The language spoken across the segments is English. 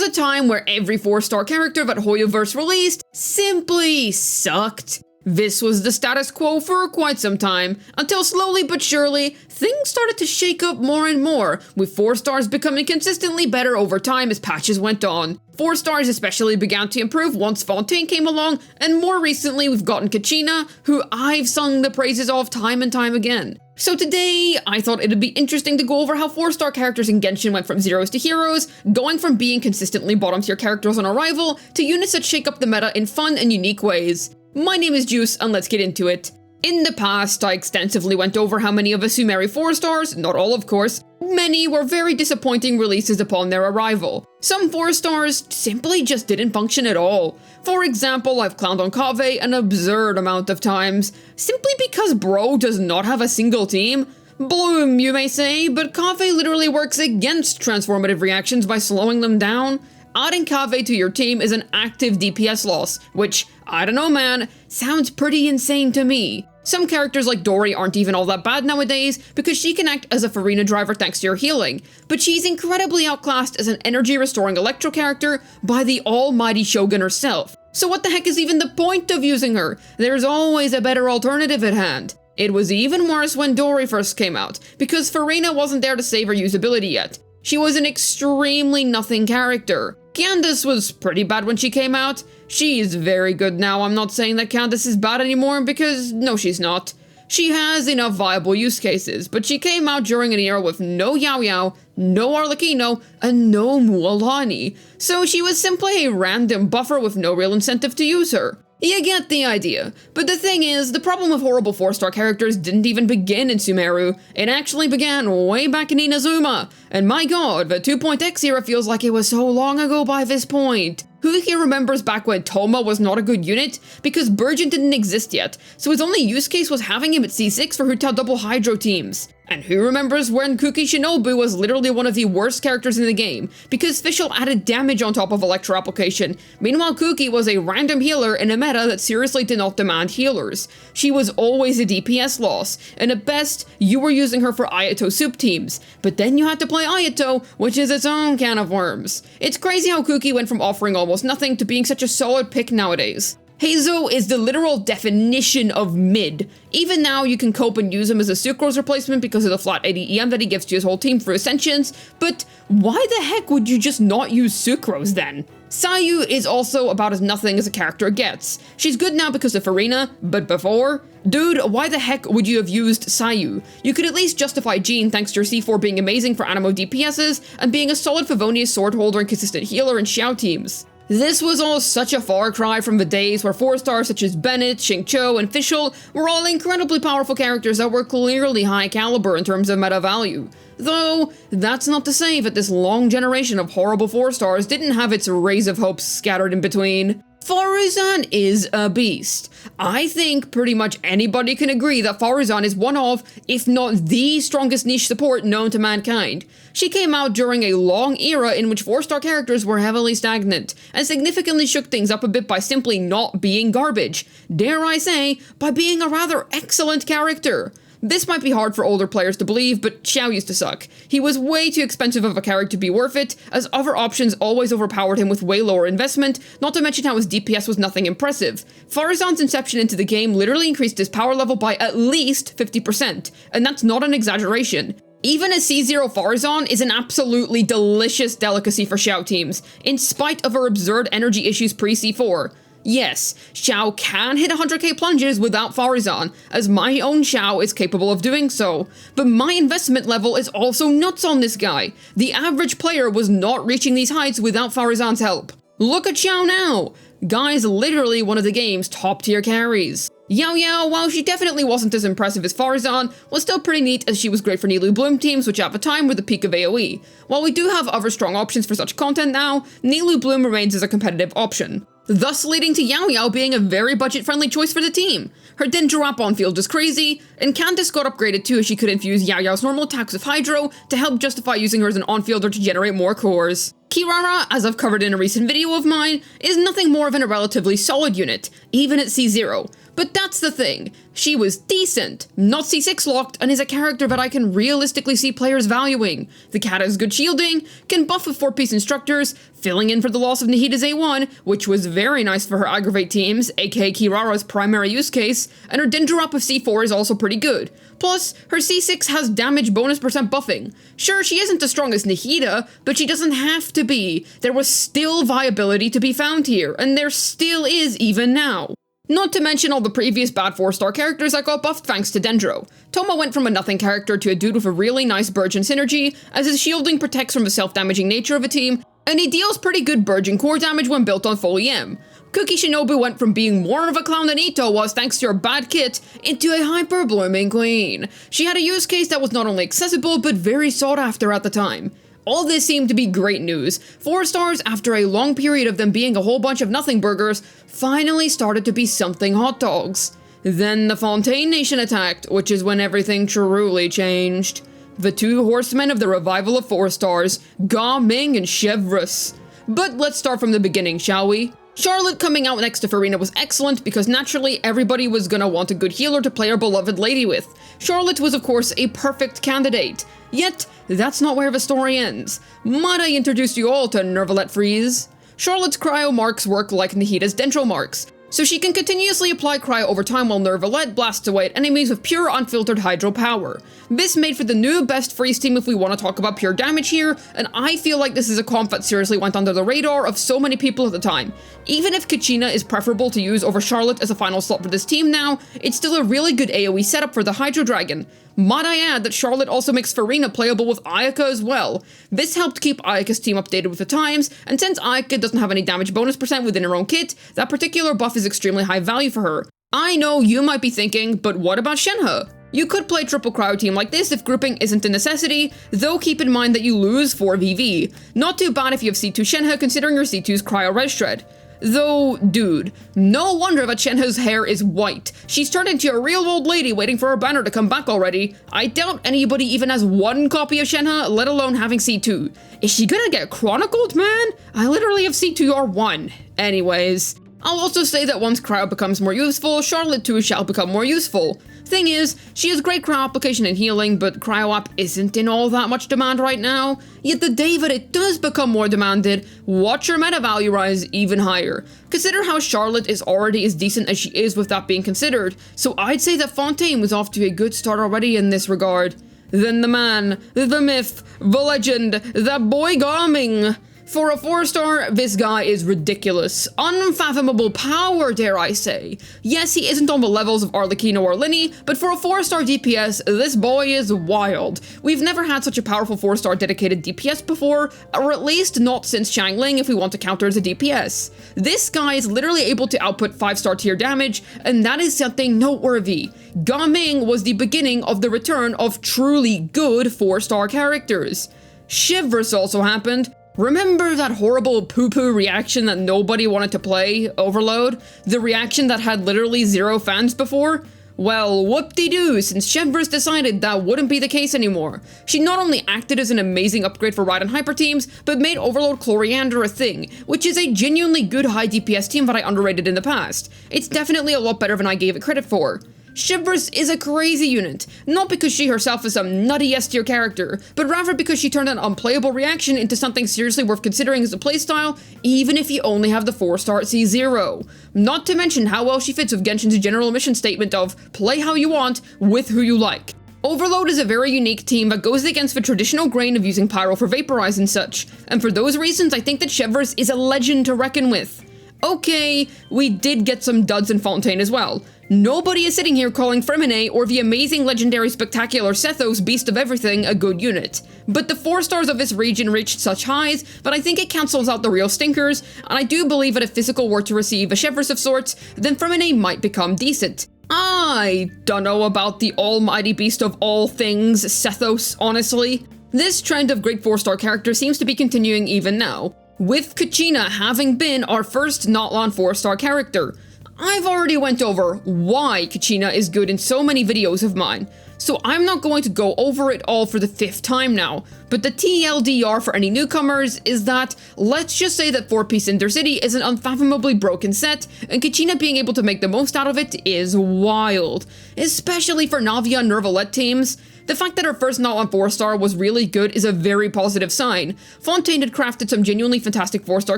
a time where every 4-star character that Hoyoverse released simply sucked. This was the status quo for quite some time, until slowly but surely, things started to shake up more and more, with 4 stars becoming consistently better over time as patches went on. 4 stars especially began to improve once Fontaine came along, and more recently we've gotten Kachina, who I've sung the praises of time and time again. So today, I thought it'd be interesting to go over how 4-star characters in Genshin went from zeros to heroes, going from being consistently bottom tier characters on arrival, to units that shake up the meta in fun and unique ways. My name is Juice, and let's get into it. In the past, I extensively went over how many of us who marry 4 stars, not all of course, many were very disappointing releases upon their arrival. Some 4 stars simply just didn't function at all. For example, I've clowned on Kave an absurd amount of times, simply because bro does not have a single team. Bloom, you may say, but Kave literally works against transformative reactions by slowing them down. Adding Kave to your team is an active DPS loss, which, I don't know man, sounds pretty insane to me. Some characters like Dori aren't even all that bad nowadays because she can act as a Farina driver thanks to her healing, but she's incredibly outclassed as an energy restoring electro character by the almighty Shogun herself. So what the heck is even the point of using her? There's always a better alternative at hand. It was even worse when Dori first came out, because Farina wasn't there to save her usability yet. She was an extremely nothing character. Candace was pretty bad when she came out. She's very good now. I'm not saying that Candace is bad anymore because no she's not. She has enough viable use cases, but she came out during an era with no Yao Yao, no Arlecchino, and no Mualani. So she was simply a random buffer with no real incentive to use her. You get the idea. But the thing is, the problem with horrible 4-star characters didn't even begin in Sumeru. It actually began way back in Inazuma. And my god, the 2.x era feels like it was so long ago by this point. Who here remembers back when Toma was not a good unit? Because Burgeon didn't exist yet, so his only use case was having him at C6 for Hu Tao double Hydro teams. And who remembers when Kuki Shinobu was literally one of the worst characters in the game, because Fischl added damage on top of Electro application. Meanwhile, Kuki was a random healer in a meta that seriously did not demand healers. She was always a DPS loss, and at best, you were using her for Ayato soup teams. But then you had to play Ayato, which is its own can of worms. It's crazy how Kuki went from offering almost nothing to being such a solid pick nowadays. Heizo is the literal definition of mid. Even now you can cope and use him as a Sucrose replacement because of the flat 80 EM that he gives to his whole team for Ascensions, but why the heck would you just not use Sucrose then? Sayu is also about as nothing as a character gets. She's good now because of Farina, but before? Dude, why the heck would you have used Sayu? You could at least justify Jean thanks to her C4 being amazing for Anemo DPSs and being a solid Favonius sword holder and consistent healer in Xiao teams. This was all such a far cry from the days where 4-stars such as Bennett, Xingqiu, and Fischl were all incredibly powerful characters that were clearly high caliber in terms of meta value. Though, that's not to say that this long generation of horrible 4-stars didn't have its rays of hope scattered in between. Faruzan is a beast. I think pretty much anybody can agree that Faruzan is one of, if not the strongest niche support known to mankind. She came out during a long era in which 4-star characters were heavily stagnant, and significantly shook things up a bit by simply not being garbage. Dare I say, by being a rather excellent character. This might be hard for older players to believe, but Xiao used to suck. He was way too expensive of a character to be worth it, as other options always overpowered him with way lower investment, not to mention how his DPS was nothing impressive. Faruzan's inception into the game literally increased his power level by at least 50%, and that's not an exaggeration. Even a C0 Faruzan is an absolutely delicious delicacy for Xiao teams, in spite of her absurd energy issues pre-C4. Yes, Xiao can hit 100k plunges without Faruzan, as my own Xiao is capable of doing so, but my investment level is also nuts on this guy. The average player was not reaching these heights without Faruzan's help. Look at Xiao now! Guy's literally one of the game's top tier carries. Yao Yao, while she definitely wasn't as impressive as Faruzan, was still pretty neat as she was great for Nilou Bloom teams, which at the time were the peak of AoE. While we do have other strong options for such content now, Nilou Bloom remains as a competitive option, thus leading to Yao Yao being a very budget-friendly choice for the team. Her Dendrop on field is crazy, and Candace got upgraded too as she could infuse Yao Yao's normal attacks with Hydro to help justify using her as an on-fielder to generate more cores. Kirara, as I've covered in a recent video of mine, is nothing more than a relatively solid unit, even at C0, But that's the thing, she was decent, not C6 locked, and is a character that I can realistically see players valuing. The cat has good shielding, can buff with 4-piece instructors, filling in for the loss of Nahida's A1, which was very nice for her aggravate teams, aka Kirara's primary use case, and her Dendro up with C4 is also pretty good. Plus, her C6 has damage bonus % buffing. Sure, she isn't as strong as Nahida, but she doesn't have to be. There was still viability to be found here, and there still is even now. Not to mention all the previous bad 4-star characters that got buffed thanks to Dendro. Toma went from a nothing character to a dude with a really nice Burgeon synergy, as his shielding protects from the self-damaging nature of a team, and he deals pretty good Burgeon core damage when built on full EM. Cookie Shinobu went from being more of a clown than Ito was thanks to her bad kit, into a hyper-blooming queen. She had a use case that was not only accessible, but very sought after at the time. All this seemed to be great news. 4 stars, after a long period of them being a whole bunch of nothing burgers, finally started to be something hot dogs. Then the Fontaine Nation attacked, which is when everything truly changed. The 2 horsemen of the revival of 4 stars, Ga Ming and Chevreuse. But let's start from the beginning, shall we? Charlotte coming out next to Farina was excellent because naturally everybody was gonna want a good healer to play our beloved lady with. Charlotte was of course a perfect candidate. Yet, that's not where the story ends. Might I introduce you all to Nervalet Freeze? Charlotte's cryo marks work like Nahida's Dendro marks, so she can continuously apply cryo over time while Nervalet blasts away at enemies with pure unfiltered hydro power. This made for the new best freeze team if we want to talk about pure damage here, and I feel like this is a comp that seriously went under the radar of so many people at the time. Even if Kachina is preferable to use over Charlotte as a final slot for this team now, it's still a really good AoE setup for the Hydro Dragon. Might I add that Charlotte also makes Farina playable with Ayaka as well. This helped keep Ayaka's team updated with the times, and since Ayaka doesn't have any damage bonus % within her own kit, that particular buff is extremely high value for her. I know you might be thinking, but what about Shenhe? You could play triple cryo team like this if grouping isn't a necessity, though keep in mind that you lose 4VV. Not too bad if you have C2 Shenhe considering your C2's cryo res shred. Though, dude, no wonder that Shenhe's hair is white. She's turned into a real old lady waiting for her banner to come back already. I doubt anybody even has 1 copy of Shenhe, let alone having C2. Is she gonna get chronicled, man? I literally have C2R1. Anyways, I'll also say that once cryo becomes more useful, Charlotte too shall become more useful. Thing is, she has great cryo application and healing, but cryo up isn't in all that much demand right now. Yet the day that it does become more demanded, watch her meta value rise even higher. Consider how Charlotte is already as decent as she is with that being considered, so I'd say that Fontaine was off to a good start already in this regard. Then the man, the myth, the legend, that boy Ga Ming. For a 4-star, this guy is ridiculous. Unfathomable power, dare I say. Yes, he isn't on the levels of Arlecchino or Linny, but for a 4-star DPS, this boy is wild. We've never had such a powerful 4-star dedicated DPS before, or at least not since Xiangling if we want to count her as a DPS. This guy is literally able to output 5-star tier damage, and that is something noteworthy. Ga Ming was the beginning of the return of truly good 4-star characters. Chevreuse also happened. Remember that horrible poo-poo reaction that nobody wanted to play, Overload? The reaction that had literally 0 fans before? Well, whoop-de-doo, since Chevreuse decided that wouldn't be the case anymore. She not only acted as an amazing upgrade for Raiden Hyper teams, but made Overload Coriander a thing, which is a genuinely good high DPS team that I underrated in the past. It's definitely a lot better than I gave it credit for. Chevreuse is a crazy unit, not because she herself is some nutty S-tier character, but rather because she turned an unplayable reaction into something seriously worth considering as a playstyle, even if you only have the 4-star at C0. Not to mention how well she fits with Genshin's general mission statement of, play how you want, with who you like. Overload is a very unique team that goes against the traditional grain of using Pyro for Vaporize and such, and for those reasons I think that Chevreuse is a legend to reckon with. Okay, we did get some duds in Fontaine as well. Nobody is sitting here calling Fremine or the amazing legendary spectacular Sethos Beast of Everything a good unit. But the 4-stars of this region reached such highs that I think it cancels out the real stinkers, and I do believe that if Physical were to receive a Chevreuse of sorts, then Fremine might become decent. I don't know about the almighty beast of all things, Sethos, honestly. This trend of great 4-star characters seems to be continuing even now, with Kachina having been our first Natlan 4-star character. I've already went over why Kachina is good in so many videos of mine. so I'm not going to go over it all for the 5th time now. But the TLDR for any newcomers is that, let's just say that 4-piece Intercity is an unfathomably broken set, and Kachina being able to make the most out of it is wild. Especially for Navia and Nervalette teams. The fact that our first Natlan 4-star was really good is a very positive sign. Fontaine had crafted some genuinely fantastic 4-star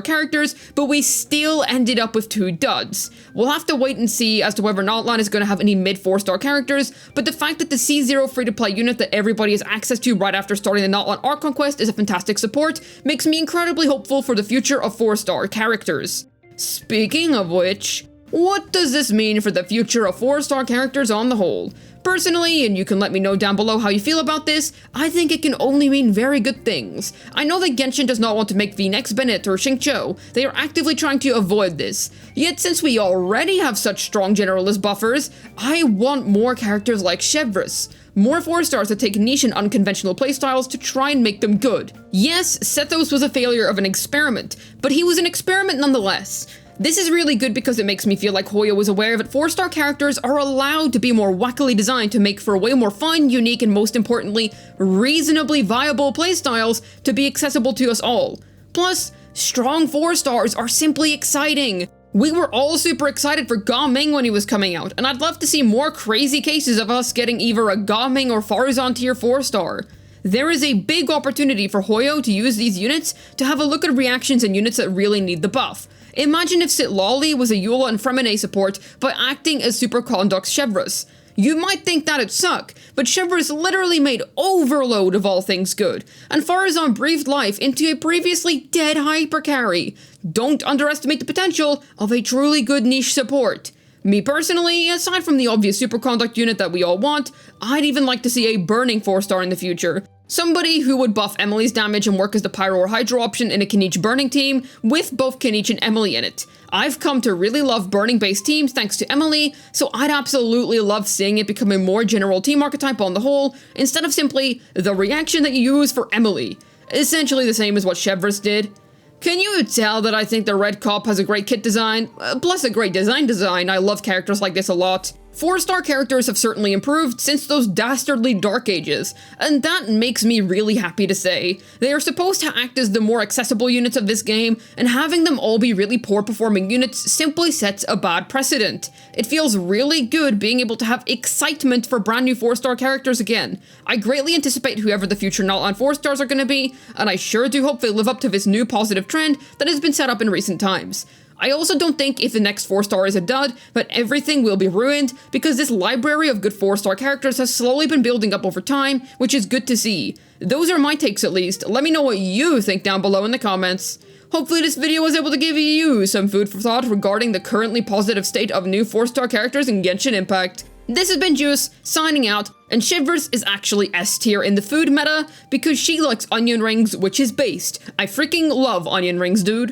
characters, but we still ended up with 2 duds. We'll have to wait and see as to whether Natlan is going to have any mid 4-star characters, but the fact that the C0 free-to-play unit that everybody has access to right after starting the Natlan Arc Conquest is a fantastic support makes me incredibly hopeful for the future of 4-star characters. Speaking of which, what does this mean for the future of 4-star characters on the whole? Personally, and you can let me know down below how you feel about this, I think it can only mean very good things. I know that Genshin does not want to make VNex Bennett or Xingqiu. They are actively trying to avoid this. Yet since we already have such strong generalist buffers, I want more characters like Chevreuse. More 4-stars that take niche and unconventional playstyles to try and make them good. Yes, Sethos was a failure of an experiment, but he was an experiment nonetheless. This is really good because it makes me feel like Hoyo was aware that 4-star characters are allowed to be more wackily designed to make for way more fun, unique, and most importantly, reasonably viable playstyles to be accessible to us all. Plus, strong 4-stars are simply exciting. We were all super excited for Ga Ming when he was coming out, and I'd love to see more crazy cases of us getting either a Ga Ming or Farazan tier 4-star. There is a big opportunity for Hoyo to use these units to have a look at reactions and units that really need the buff. Imagine if Sitlali was a Eula and Fremine support by acting as Super Conduct's Chevreuse. You might think that'd suck, but Chevreuse literally made overload of all things good, and Farazan breathed life into a previously dead hypercarry. Don't underestimate the potential of a truly good niche support. Me personally, aside from the obvious superconduct unit that we all want, I'd even like to see a burning 4-star in the future. Somebody who would buff Emily's damage and work as the Pyro or Hydro option in a Kinich burning team, with both Kinich and Emily in it. I've come to really love burning-based teams thanks to Emily, so I'd absolutely love seeing it become a more general team archetype on the whole, instead of simply the reaction that you use for Emily. Essentially the same as what Chevreuse did. Can you tell that I think the Red Cop has a great kit design? Plus a great design, I love characters like this a lot. 4-star characters have certainly improved since those dastardly Dark Ages, and that makes me really happy to say. They are supposed to act as the more accessible units of this game, and having them all be really poor performing units simply sets a bad precedent. It feels really good being able to have excitement for brand new 4-star characters again. I greatly anticipate whoever the future Natlan 4-stars are going to be, and I sure do hope they live up to this new positive trend that has been set up in recent times. I also don't think if the next 4-star is a dud, that everything will be ruined, because this library of good 4-star characters has slowly been building up over time, which is good to see. Those are my takes at least. Let me know what you think down below in the comments. Hopefully this video was able to give you some food for thought regarding the currently positive state of new 4-star characters in Genshin Impact. This has been Juice, signing out, and Chevreuse is actually S tier in the food meta, because she likes onion rings, which is based. I freaking love onion rings, dude.